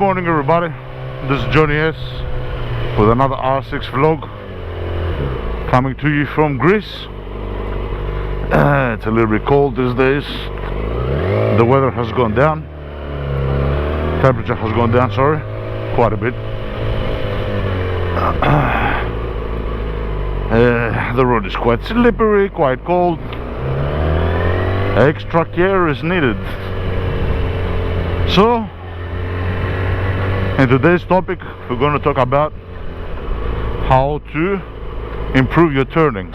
morning everybody, this is Johnny S with another R6 vlog coming to you from Greece. It's a little bit cold these days. The weather has gone down, temperature has gone down, sorry, quite a bit. The road is quite slippery, quite cold. Extra care is needed. So in today's topic we're going to talk about how to improve your turning.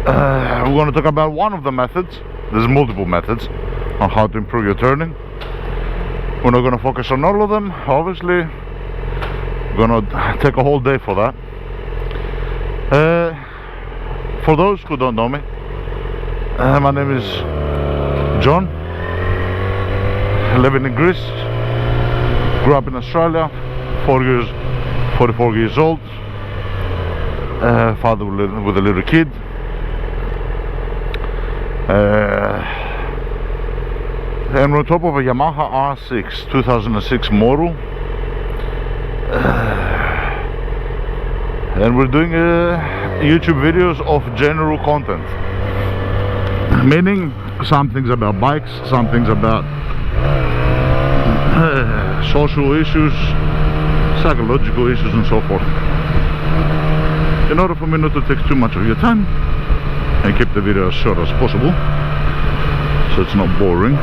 We're going to talk about one of the methods. There's multiple methods on how to improve your turning. We're not going to focus on all of them, obviously. We're going to take a whole day for that. For those who don't know me, my name is John, living in Greece, grew up in Australia, 44 years old, father with a little kid. And we're on top of a Yamaha R6 2006 moto, and we're doing YouTube videos of general content, meaning some things about bikes, some things about social issues, psychological issues and so forth, in order for me not to take too much of your time and keep the video as short as possible so it's not boring.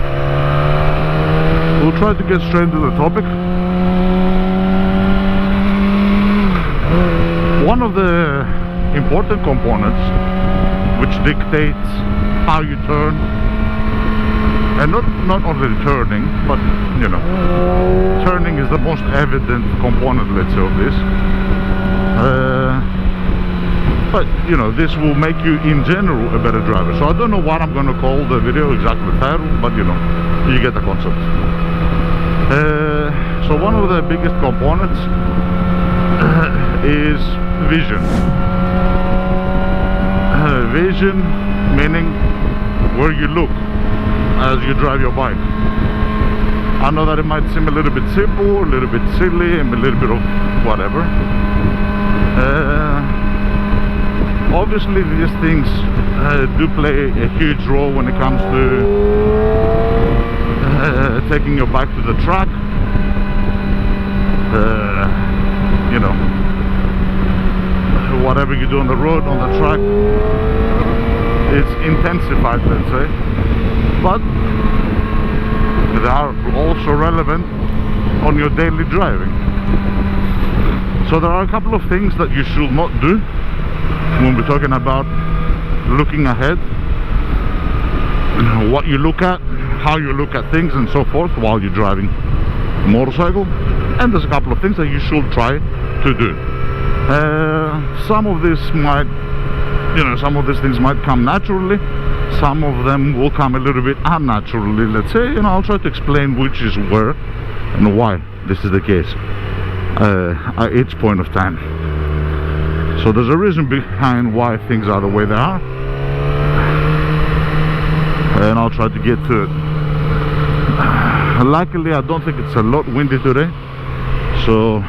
We'll try to get straight into the topic. One of the important components which dictates how you turn, and not only turning, but you know, turning is the most evident component, let's say, of this. But you know, this will make you in general a better driver. So I don't know what I'm going to call the video, exactly the title, but you know, you get the concept. So one of the biggest components is vision. Vision meaning where you look as you drive your bike. I know that it might seem a little bit simple, a little bit silly, and a little bit of whatever. Obviously these things do play a huge role when it comes to taking your bike to the track. You know, whatever you do on the road, on the track, it's intensified, let's say, but they are also relevant on your daily driving. So there are a couple of things that you should not do when we're talking about looking ahead, what you look at, how you look at things and so forth while you're driving a motorcycle. And there's a couple of things that you should try to do. Some of this might, you know, some of these things might come naturally, some of them will come a little bit unnaturally, let's say, and I'll try to explain which is where and why this is the case at each point of time. So there's a reason behind why things are the way they are, and I'll try to get to it. Luckily I don't think it's a lot windy today, so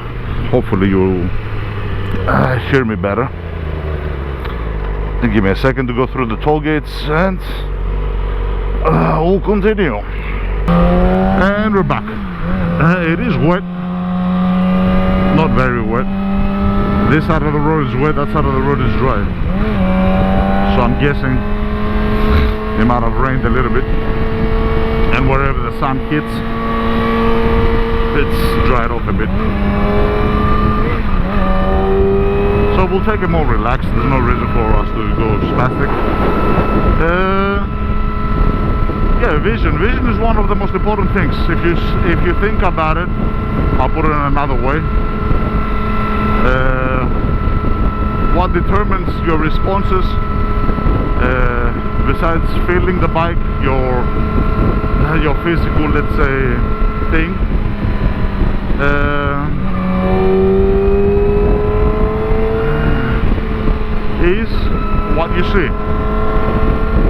hopefully you'll hear me better. And give me a second to go through the toll gates and we'll continue. And we're back. It is wet, not very wet. This side of the road is wet, that side of the road is dry. So I'm guessing it might have rained a little bit, and wherever the sun hits, it's dried off a bit. So we'll take it more relaxed. There's no reason for us to go spastic. Yeah, vision is one of the most important things. If you think about it, I'll put it in another way. What determines your responses, besides feeling the bike, your physical, let's say, thing, is what you see.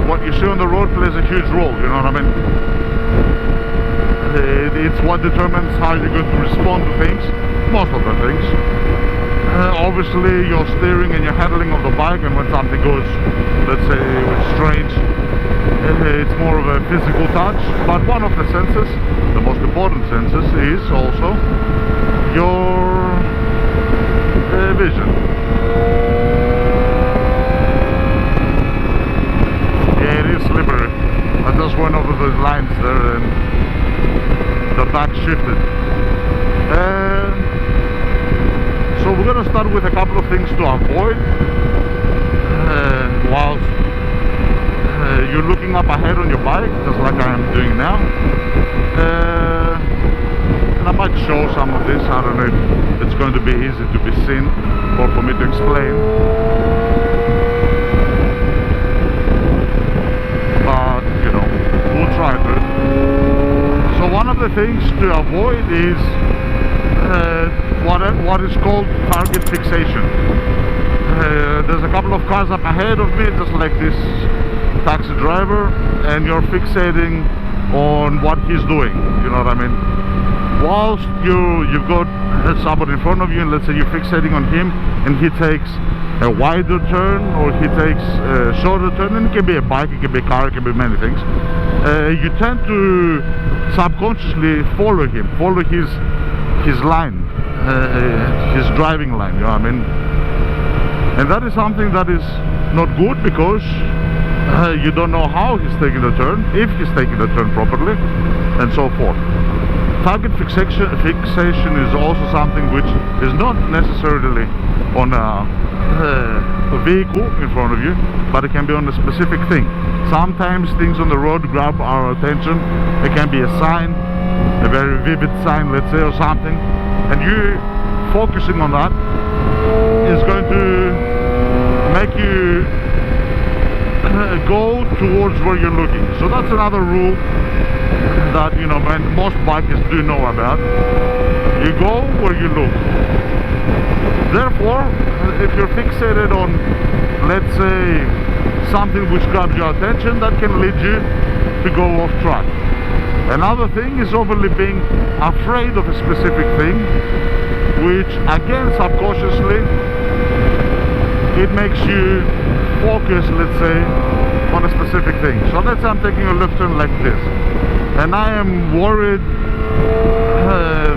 What you see on the road plays a huge role, you know what I mean? It's what determines how you're going to respond to things, most of the things. Obviously your steering and your handling of the bike, and when something goes, let's say, strange, it's more of a physical touch. But one of the senses, the most important senses, is also your vision. Yeah, it is slippery. I just went over those lines there and the back shifted. So we're going to start with a couple of things to avoid whilst you're looking up ahead on your bike, just like I am doing now. And I might show some of this. I don't know if it's going to be easy to be seen or for me to explain, but you know, we'll try to. So one of the things to avoid is what is called target fixation. There's a couple of cars up ahead of me, just like this taxi driver, and you're fixating on what he's doing, you know what I mean? Whilst you've got somebody in front of you, and let's say you're fixating on him, and he takes a wider turn, or he takes a shorter turn, and it can be a bike, it can be a car, it can be many things. You tend to subconsciously follow him, follow his line, his driving line, you know what I mean? And that is something that is not good, because you don't know how he's taking the turn, if he's taking the turn properly, and so forth. Target fixation is also something which is not necessarily on a vehicle in front of you, but it can be on a specific thing. Sometimes things on the road grab our attention. It can be a sign, a very vivid sign, let's say, or something, and you focusing on that is going to make you go towards where you're looking. So that's another rule that, you know, most bikers do know about. You go where you look. Therefore, if you're fixated on, let's say, something which grabs your attention, that can lead you to go off track. Another thing is overly being afraid of a specific thing, which again, subconsciously, it makes you focus, let's say, on a specific thing. So let's say I'm taking a left turn like this, and I am worried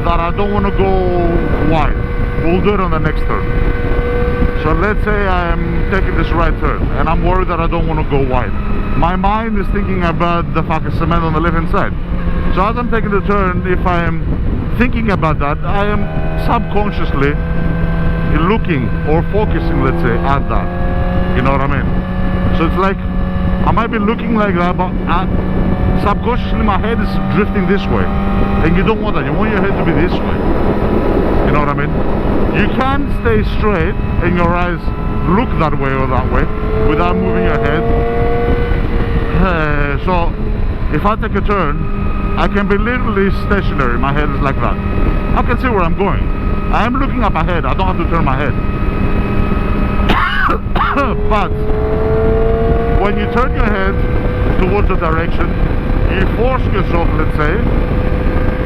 that I don't want to go wide. We'll do it on the next turn. So let's say I am taking this right turn, and I'm worried that I don't want to go wide. My mind is thinking about the fucking cement on the left hand side. So as I'm taking the turn, if I am thinking about that, I am subconsciously looking or focusing, let's say, at that. You know what I mean? So it's like I might be looking like that, but subconsciously my head is drifting this way, and you don't want that. You want your head to be this way. You know what I mean? You can stay straight and your eyes look that way or that way without moving your head. So if I take a turn, I can be literally stationary. My head is like that. I can see where I'm going. I am looking up ahead. I don't have to turn my head. But when you turn your head towards the direction, you force yourself, let's say.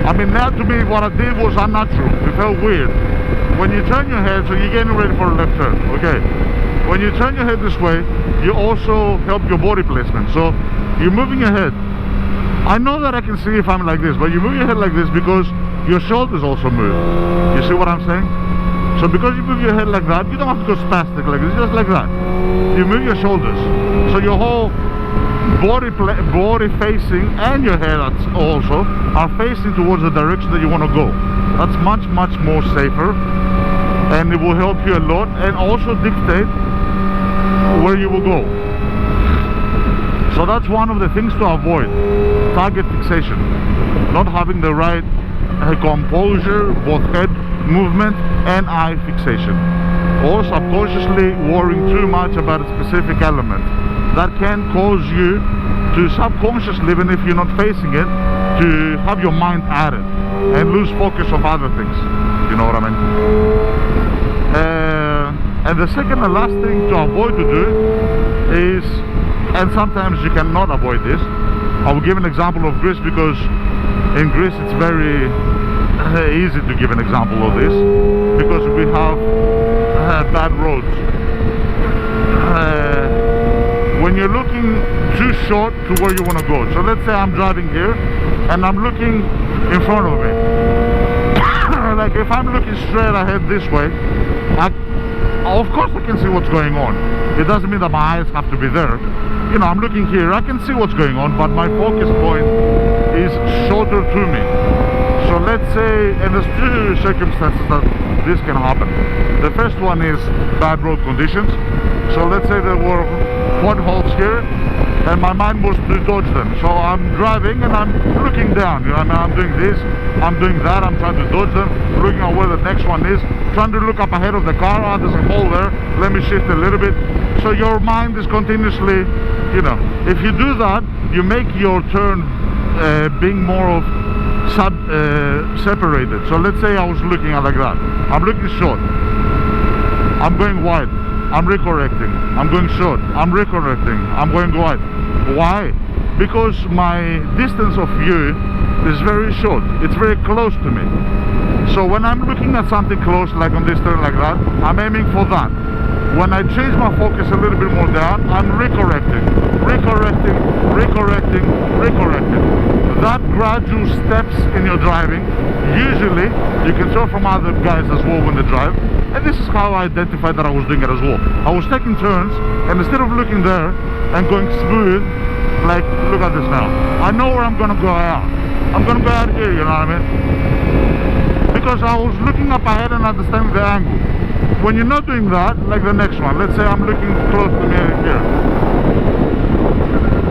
I mean, now to me what I did was unnatural. It felt weird. When you turn your head, so you're getting ready for a left turn, okay? When you turn your head this way, you also help your body placement. So you're moving your head. I know that I can see if I'm like this, but you move your head like this because your shoulders also move. You see what I'm saying? So because you move your head like that, you don't have to go spastic like this, just like that. You move your shoulders. So your whole body facing, and your head also are facing towards the direction that you want to go. That's much more safer, and it will help you a lot, and also dictate where you will go. So that's one of the things to avoid: target fixation, not having the right composure, both head movement and eye fixation, or subconsciously worrying too much about a specific element. That can cause you to subconsciously, even if you're not facing it, to have your mind at it and lose focus of other things. You know what I mean? And the second and last thing to avoid to do is, and sometimes you cannot avoid this, I will give an example of Greece because in Greece it's very easy to give an example of this, because we have bad roads. When you're looking too short to where you want to go, so let's say I'm driving here and I'm looking in front of me. Like if I'm looking straight ahead this way, of course I can see what's going on. It doesn't mean that my eyes have to be there. You know, I'm looking here, I can see what's going on, but my focus point is shorter to me. So let's say, and there's two circumstances that this can happen. The first one is bad road conditions. So let's say there were potholes here and my mind was to dodge them. So I'm driving and I'm looking down, you know, I mean, I'm doing this, I'm doing that, I'm trying to dodge them, looking at where the next one is, trying to look up ahead of the car. Oh, there's a hole there, let me shift a little bit. So your mind is continuously, you know, if you do that, you make your turn being more of separated. So let's say I was looking at like that, I'm looking short, I'm going wide, I'm recorrecting, I'm going short, I'm recorrecting, I'm going wide. Why? Because my distance of view is very short, it's very close to me. So when I'm looking at something close, like on this turn like that, I'm aiming for that. When I change my focus a little bit more down, I'm recorrecting, recorrecting, recorrecting, recorrecting. That gradual steps in your driving, usually you can tell from other guys as well when they drive, and this is how I identified that I was doing it as well. I was taking turns, and instead of looking there and going smooth, like look at this now, I know where I'm gonna go out. I'm gonna go out here, you know what I mean? Because I was looking up ahead and understanding the angle. When you're not doing that, like the next one, let's say I'm looking close to me here,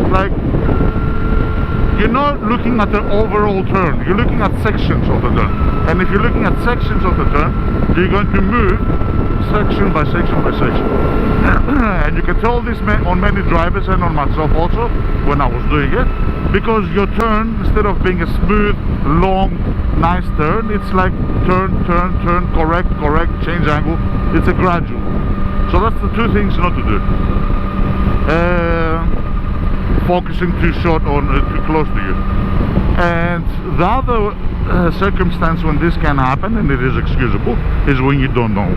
like you're not looking at the overall turn, you're looking at sections of the turn. And if you're looking at sections of the turn, you're going to move section by section by section. And you can tell this on many drivers and on myself also when I was doing it, because your turn, instead of being a smooth, long, nice turn, it's like turn, turn, turn, correct, correct, change angle. It's a gradual. So that's the two things not to do. Focusing too short or too close to you. And the other circumstance when this can happen, and it is excusable, is when you don't know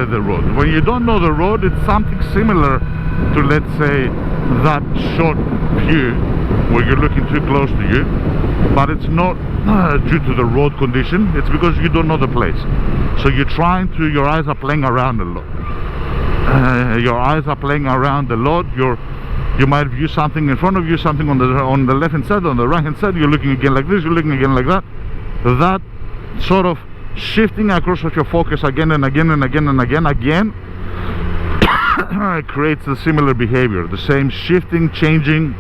the road. When you don't know the road, it's something similar to, let's say, that short view where you're looking too close to you, but it's not due to the road condition, it's because you don't know the place. So you're trying to, your eyes are playing around a lot. Your eyes are playing around a lot. You might view something in front of you, something on the left hand side, on the right hand side, you're looking again like this, you're looking again like that. That sort of shifting across of your focus again and again and again and again creates a similar behavior, the same shifting, changing,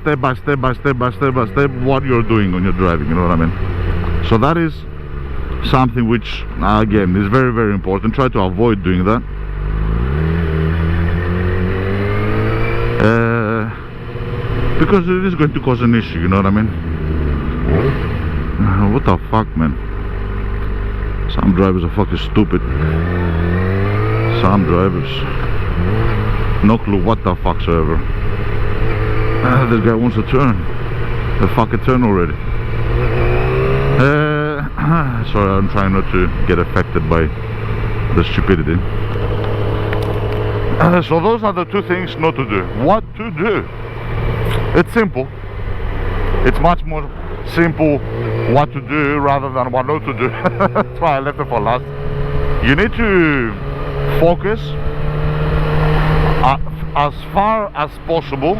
step by step by step by step by step, what you're doing when you're driving, you know what I mean? So that is something which, again, is very, very important. Try to avoid doing that. Because it is going to cause an issue, you know what I mean? What the fuck, man? Some drivers are fucking stupid. Some drivers, no clue what the fuck's ever. This guy wants to turn. The fucking turn already. Sorry, I'm trying not to get affected by the stupidity. So those are the two things not to do. What to do? It's simple. It's much more simple what to do rather than what not to do. That's why I left it for last. You need to focus as far as possible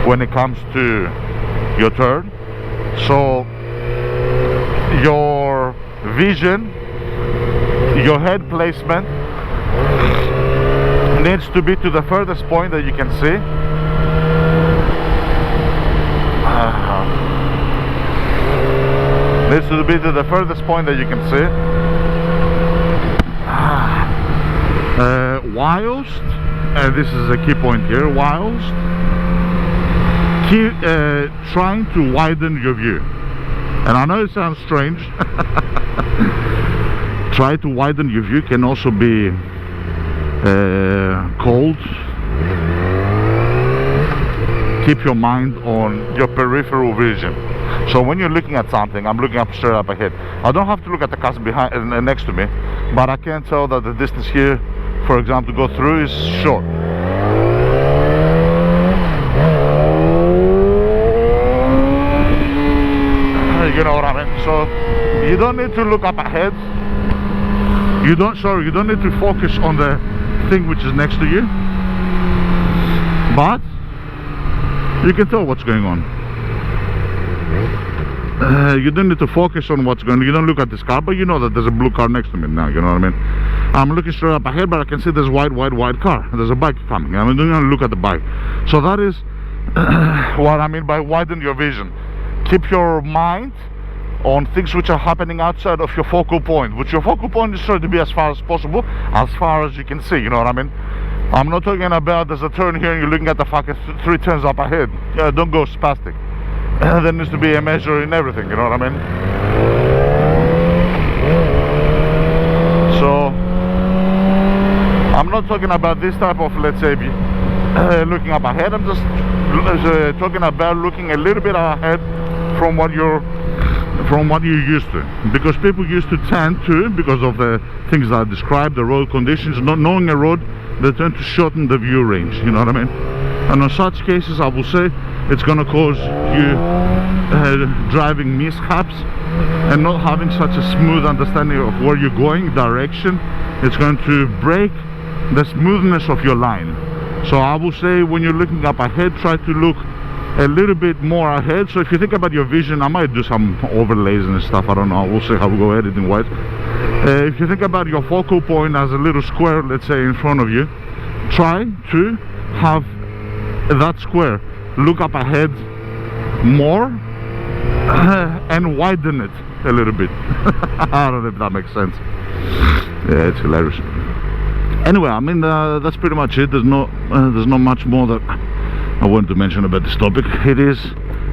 when it comes to your turn. So your vision, your head placement needs to be to the furthest point that you can see. Needs to be to the furthest point that you can see. Whilst, and this is a key point here, whilst keep trying to widen your view. And I know it sounds strange. Try to widen your view can also be called keep your mind on your peripheral vision. So when you're looking at something, I'm looking up straight up ahead. I don't have to look at the cars behind next to me, but I can tell that the distance here, for example, to go through is short. You know what I mean? So you don't need to look up ahead. You don't need to focus on the thing which is next to you, but you can tell what's going on. You don't need to focus on what's going on. You don't look at this car, but you know that there's a blue car next to me now. You know what I mean? I'm looking straight up ahead, but I can see there's white car. There's a bike coming. I'm not going to look at the bike. So that is what I mean by widen your vision. Keep your mind on things which are happening outside of your focal point, which your focal point is trying to be as far as possible, as far as you can see. You know what I mean? I'm not talking about there's a turn here and you're looking at the fucking 3 turns up ahead. Yeah, don't go spastic. There needs to be a measure in everything, you know what I mean? So I'm not talking about this type of, let's say, looking up ahead. I'm just talking about looking a little bit ahead from what you're used to, because people used to tend to, because of the things that I described, the road conditions, not knowing a road, they tend to shorten the view range, you know what I mean? And in such cases, I will say it's going to cause you driving mishaps and not having such a smooth understanding of where you're going, direction. It's going to break the smoothness of your line. So I will say, when you're looking up ahead, try to look a little bit more ahead. So if you think about your vision, I might do some overlays and stuff, I don't know, we'll see how we go editing wise. If you think about your focal point as a little square, let's say, in front of you, try to have that square look up ahead more and widen it a little bit. I don't know if that makes sense. Yeah, it's hilarious. Anyway, I mean, that's pretty much it. There's not much more that I wanted to mention about this topic. It is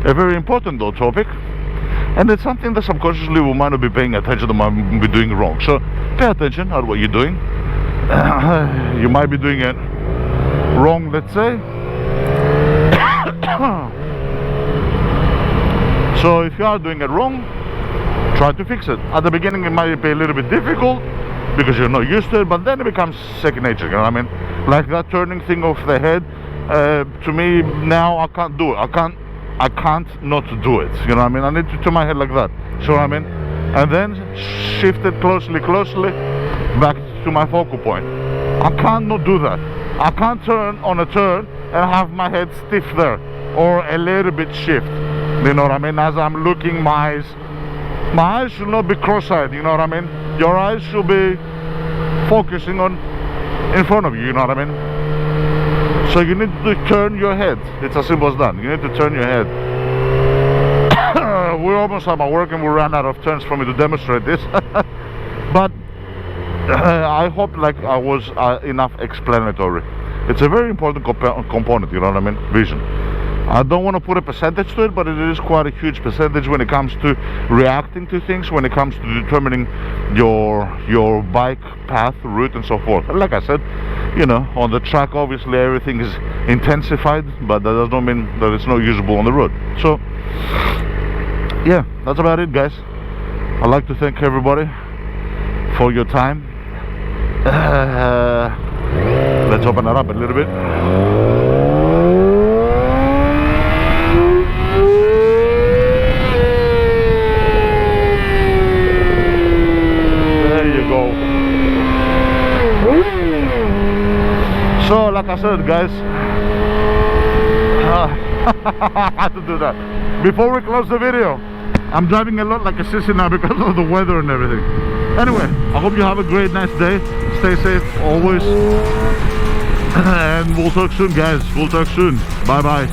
a very important though topic, and it's something that subconsciously we might not be paying attention to, might be doing wrong. So pay attention at what you're doing. You might be doing it wrong, let's say. So if you are doing it wrong, try to fix it. At the beginning it might be a little bit difficult because you're not used to it, but then it becomes second nature, you know what I mean? Like that turning thing off the head, to me now I can't do it. I can't not do it, you know what I mean? I need to turn my head like that, you know what I mean? And then shift it closely back to my focal point. I can't not do that. I can't turn on a turn and have my head stiff there, or a little bit shift, you know what I mean? As I'm looking, my eyes should not be cross-eyed, you know what I mean? Your eyes should be focusing on in front of you, you know what I mean? So you need to turn your head. It's as simple as that. You need to turn your head. We're almost at my work and we ran out of turns for me to demonstrate this. But I hope like I was enough explanatory. It's a very important component, you know what I mean? Vision. I don't want to put a percentage to it, but it is quite a huge percentage when it comes to reacting to things, when it comes to determining your bike path, route, and so forth. And like I said, you know, on the track obviously everything is intensified, but that does not mean that it's not usable on the road. So yeah, that's about it, guys. I'd like to thank everybody for your time. Let's open it up a little bit. So like I said, guys, I had to do that before we close the video. I'm driving a lot like a sissy now because of the weather and everything. Anyway, I hope you have a great, nice day. Stay safe always, and we'll talk soon, guys. We'll talk soon. Bye bye.